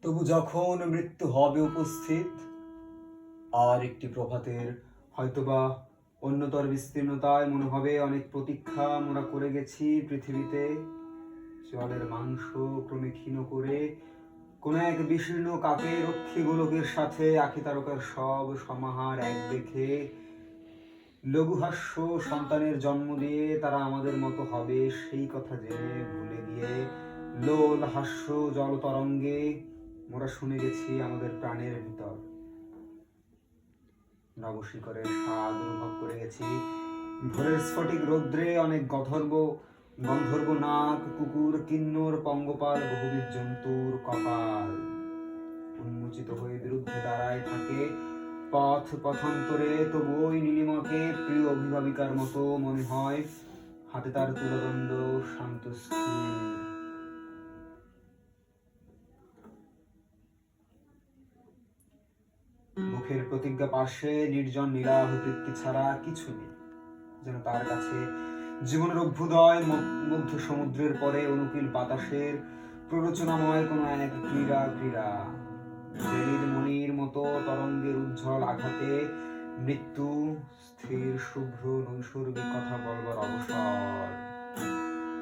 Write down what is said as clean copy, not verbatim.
তবু যখন মৃত্যু হবে উপস্থিত, আর একটি প্রভাতের হয়তোবা অন্যতর বিস্তীর্ণতায় মনে হবে অনেক প্রতীক্ষা মোরা করে গেছি পৃথিবীতে। জলের মাংস ক্রমে ক্ষীণ করে কোন এক বিশীর্ণ কাপে রক্ষী গোলকের সাথে আখি তারকার সব সমাহার এক দেখে লঘুহাস্য সন্তানের জন্ম দিয়ে তারা আমাদের মতো হবে সেই কথা জেনে ভুলে গিয়ে লোল হাস্য জল তরঙ্গে মোরা শুনে গেছি আমাদের প্রাণের ভিতর। নবশিকরের স্বাদ অনুভব করে গেছি ভোরের স্ফটিক রৌদ্রে অনেক গন্ধর্ব নাক কুকুর কিন্নর পঙ্গপাল বহুবিধ জন্তুর কপাল উন্মোচিত হয়ে বিরুদ্ধে দাঁড়ায় থাকে পথ পথান্তরে। তবু ওই নীলিমাকে প্রিয় অভিভাবিকার মতো মনে হয়, হাতে তার তুলদণ্ড শান্ত স্থির। মুখের প্রতিজ্ঞা পাশে নির্জন নীলাভ তৃপ্তি ছাড়া কিছু নেই, যেন তার কাছে জীবনের অভ্যুদয় মধ্য সমুদ্রের পরে অনুকূল বাতাসের প্ররোচনাময় কোন এক ক্রীড়া জেলির মণির মতো তরঙ্গের উজ্জ্বল আঘাতে মৃত্যু স্থির শুভ্র নৈসর্গিক কথা বলবার অবসর।